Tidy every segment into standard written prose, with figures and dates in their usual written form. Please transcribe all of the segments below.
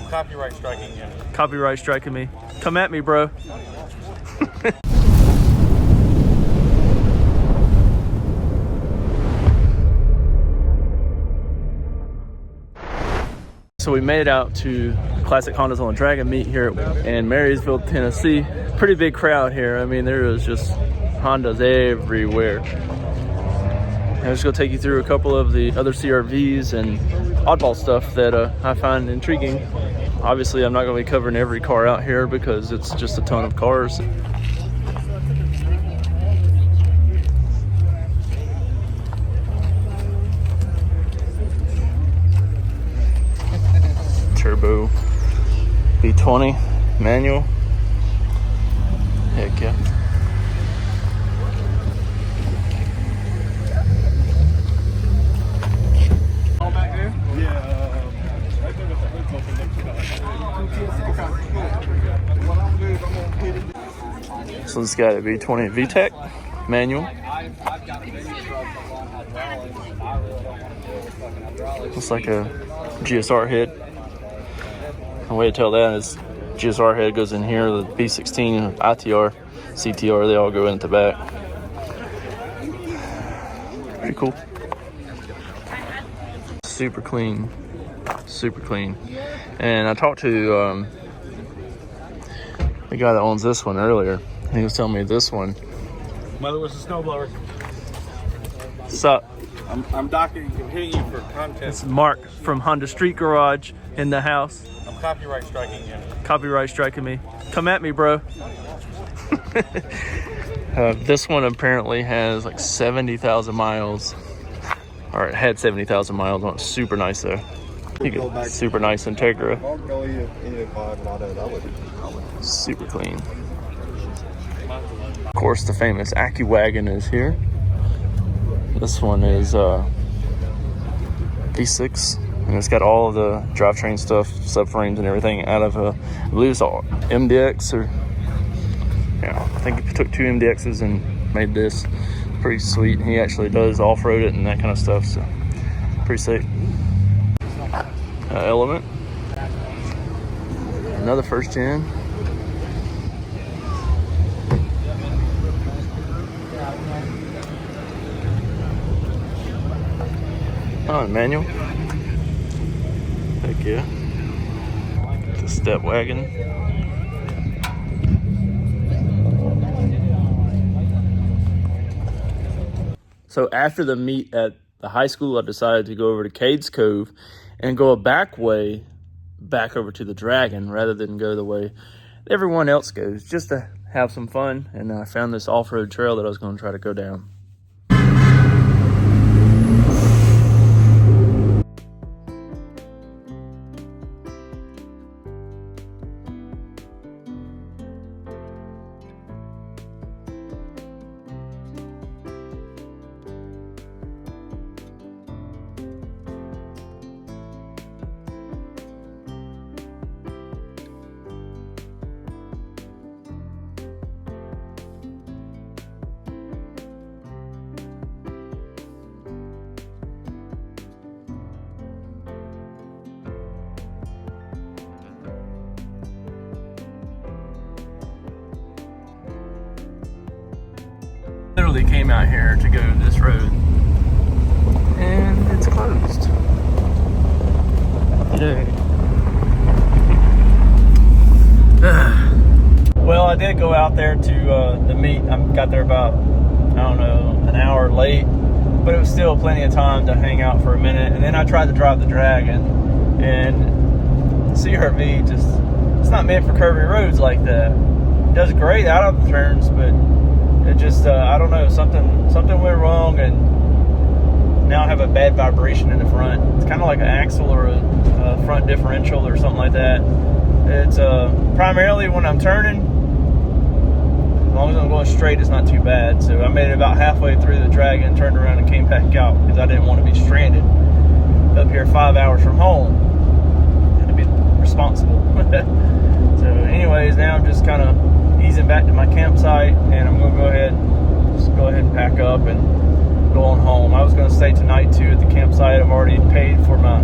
copyright striking you. Copyright striking me. Come at me, bro. So we made it out to Classic Hondas on the Dragon meet here in Marysville, Tennessee. Pretty big crowd here. I mean, there is just Hondas everywhere. I'm just gonna take you through a couple of the other CRVs and oddball stuff that I find intriguing. Obviously, I'm not gonna be covering every car out here because it's just a ton of cars. Turbo V20 manual. Heck yeah. All back there? Yeah. So this got a V20 VTEC manual. Looks like a GSR head. The way to tell that is GSR head goes in here, the B16, ITR, CTR, they all go in at the back. Pretty cool. Super clean, super clean. And I talked to the guy that owns this one earlier. He was telling me this one. Mother was a snowblower. What's up? I'm docking, hitting you for content. It's Mark from Honda Street Garage in the house. I'm copyright striking you. Copyright striking me. Come at me, bro. This one apparently has like 70,000 miles. Or it had 70,000 miles on it. Super nice though. Super nice Integra. Super clean. Of course, the famous AccuWagon is here. This one is V6, and it's got all of the drivetrain stuff, subframes and everything out of I believe it's all MDX, or yeah, I think he took 2 MDXs and made this. Pretty sweet. He actually does off-road it and that kind of stuff, so pretty safe. Element, another first gen. Oh, manual. Heck yeah. The step wagon. So after the meet at the high school, I decided to go over to Cades Cove and go a back way back over to the Dragon rather than go the way everyone else goes, just to have some fun. And I found this off-road trail that I was going to try to go down. Literally came out here to go this road and it's closed. Well, I did go out there to the meet. I got there about, I don't know, an hour late, but it was still plenty of time to hang out for a minute. And then I tried to drive the Dragon, and the CRV just, it's not meant for curvy roads like that. It does great out of the turns, but it just, I don't know, something went wrong, and now I have a bad vibration in the front. It's kind of like an axle or a front differential or something like that. It's primarily when I'm turning, as long as I'm going straight, it's not too bad. So I made it about halfway through the Dragon, turned around and came back out because I didn't want to be stranded up here 5 hours from home. I had to be responsible. So anyways, now I'm just kind of easing back to my campsite, and I'm gonna go ahead and pack up and go on home. I was gonna stay tonight too at the campsite. I've already paid for my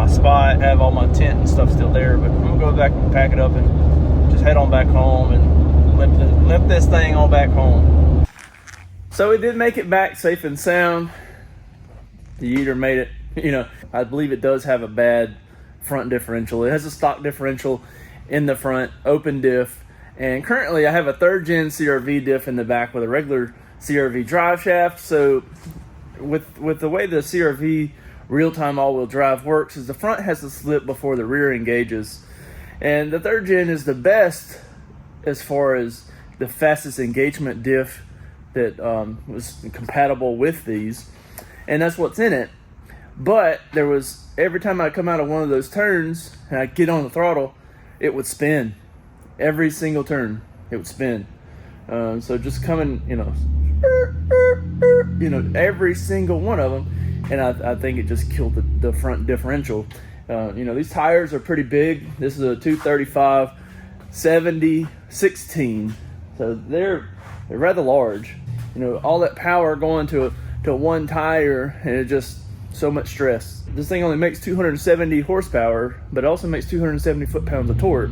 spot, have all my tent and stuff still there, but I'm back, pack it up, and just head on back home and limp this thing on back home. So we did make it back safe and sound. The Yeeter made it. You know, I believe it does have a bad front differential. It has a stock differential in the front, open diff, and currently I have a 3rd gen CRV diff in the back with a regular CRV drive shaft. So with the way the CRV real-time all-wheel drive works is the front has to slip before the rear engages, and the 3rd gen is the best as far as the fastest engagement diff that was compatible with these, and that's what's in it. But there was, every time I come out of one of those turns and I get on the throttle, it would spin. Every single turn, it would spin. So just coming, you know, every single one of them, and I think it just killed the front differential. You know, these tires are pretty big. This is a 235 70 16, so they're rather large. You know, all that power going to one tire, and it just so much stress. This thing only makes 270 horsepower, but it also makes 270 foot-pounds of torque,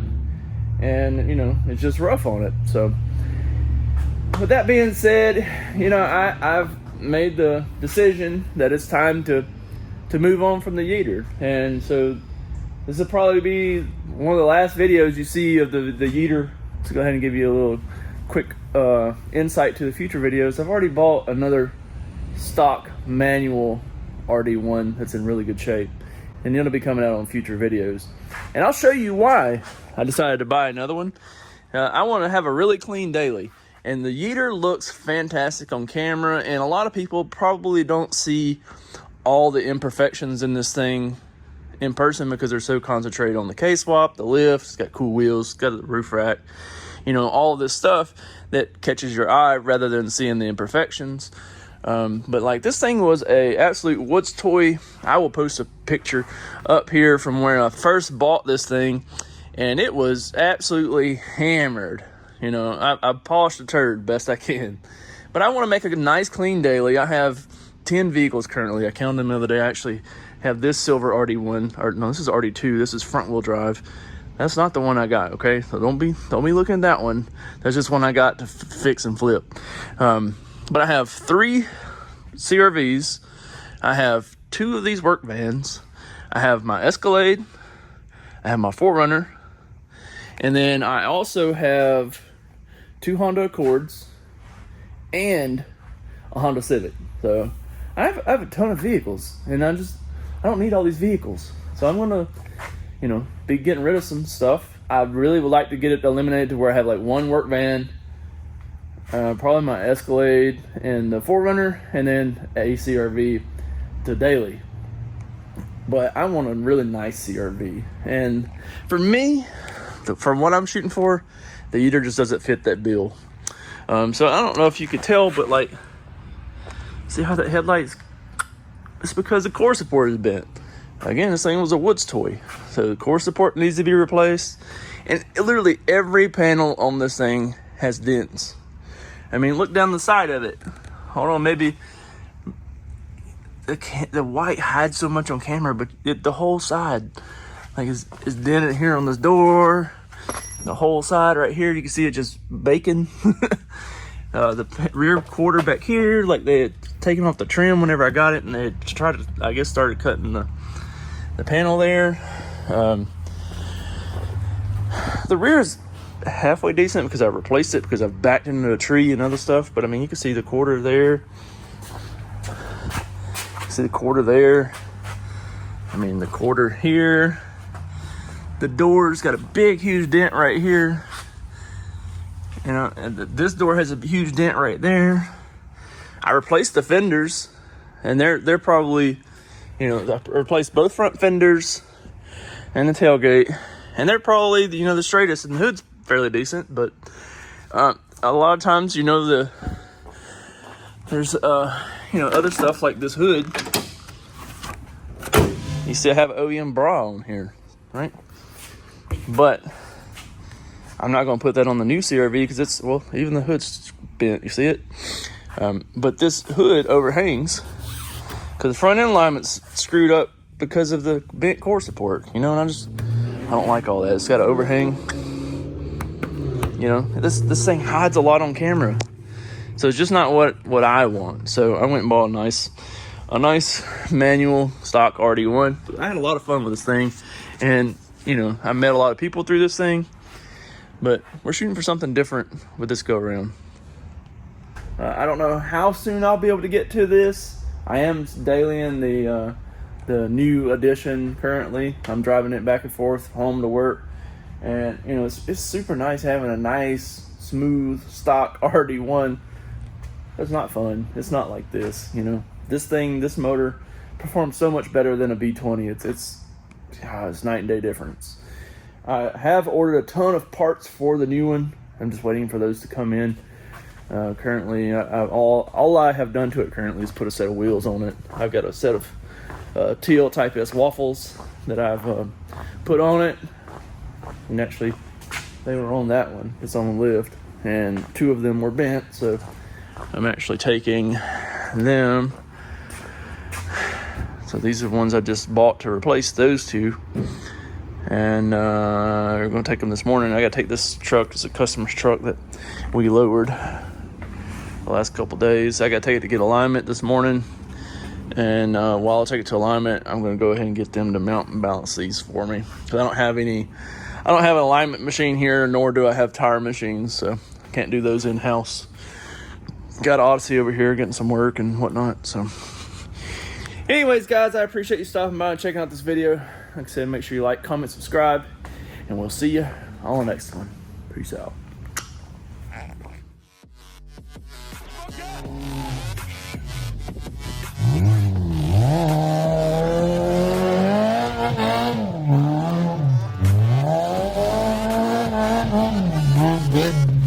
and you know, it's just rough on it. So with that being said, you know, I've made the decision that it's time to move on from the Yeeter, and so this will probably be one of the last videos you see of the Yeeter. So go ahead and give you a little quick insight to the future videos. I've already bought another stock manual RD1 that's in really good shape, and it'll be coming out on future videos, and I'll show you why I decided to buy another one. I want to have a really clean daily, and the Yeeter looks fantastic on camera, and a lot of people probably don't see all the imperfections in this thing in person because they're so concentrated on the K-swap, the lift. It's got cool wheels, it's got a roof rack, you know, all this stuff that catches your eye rather than seeing the imperfections. But like, this thing was a absolute woods toy. I will post a picture up here from where I first bought this thing, and it was absolutely hammered. You know, I polished the turd best I can, but I want to make a nice clean daily. I have 10 vehicles currently. I counted them the other day. I actually have this silver RD1, or no, this is RD2. This is front wheel drive. That's not the one I got, okay? So don't be looking at that one. That's just one I got to fix and flip. But I have 3 CRVs. I have 2 of these work vans. I have my Escalade. I have my 4Runner. And then I also have 2 Honda Accords and a Honda Civic. So I have a ton of vehicles, and I don't need all these vehicles. So I'm gonna, you know, be getting rid of some stuff. I really would like to get it eliminated to where I have like 1 work van, probably my Escalade and the 4Runner, and then a CRV to daily. But I want a really nice CRV, and for me, from what I'm shooting for, the Yeeter just doesn't fit that bill. So I don't know if you could tell, but like, see how that headlight's, it's because the core support is bent. Again, this thing was a woods toy, so the core support needs to be replaced, and literally every panel on this thing has dents. I mean, look down the side of it. Hold on, maybe the white hides so much on camera, but the whole side, like, is dented here on this door. The whole side right here, you can see it just baking. The rear quarter back here, like they had taken off the trim whenever I got it, and they tried to, I guess, started cutting the panel there. The rear is halfway decent because I replaced it because I've backed into a tree and other stuff. But I mean, you can see the quarter there. See the quarter there. I mean, the quarter here. The door's got a big, huge dent right here. You know, and this door has a huge dent right there. I replaced the fenders, and they're probably, you know, I replaced both front fenders and the tailgate, and they're probably, you know, the straightest, and the hood's fairly decent. But a lot of times, you know, there's you know, other stuff like this hood. You still have OEM bra on here, right? But I'm not going to put that on the new CRV because it's, well, even the hood's bent. You see it? But this hood overhangs because the front end alignment's screwed up because of the bent core support, you know, and don't like all that. It's got an overhang. You know, this thing hides a lot on camera. So it's just not what I want. So I went and bought a nice manual stock RD1. I had a lot of fun with this thing. And, you know, I met a lot of people through this thing. But we're shooting for something different with this go around. I don't know how soon I'll be able to get to this. I am dailying the new edition currently. I'm driving it back and forth home to work. And, you know, it's super nice having a nice, smooth, stock RD1. It's not fun. It's not like this, you know. This motor performs so much better than a V20. It's night and day difference. I have ordered a ton of parts for the new one. I'm just waiting for those to come in. Currently, all I have done to it currently is put a set of wheels on it. I've got a set of TL Type S waffles that I've put on it. And actually, they were on that one. It's on the lift. And 2 of them were bent, so I'm actually taking them. So these are the ones I just bought to replace those 2. And we're going to take them this morning. I got to take this truck. It's a customer's truck that we lowered the last couple days. I got to take it to get alignment this morning. And while I take it to alignment, I'm going to go ahead and get them to mount and balance these for me. Because I don't have an alignment machine here, nor do I have tire machines. So I can't do those in-house. Got Odyssey over here getting some work and whatnot. So anyways, guys, I appreciate you stopping by and checking out this video. Like I said, make sure you like, comment, subscribe, and we'll see you on the next one. Peace out. Good.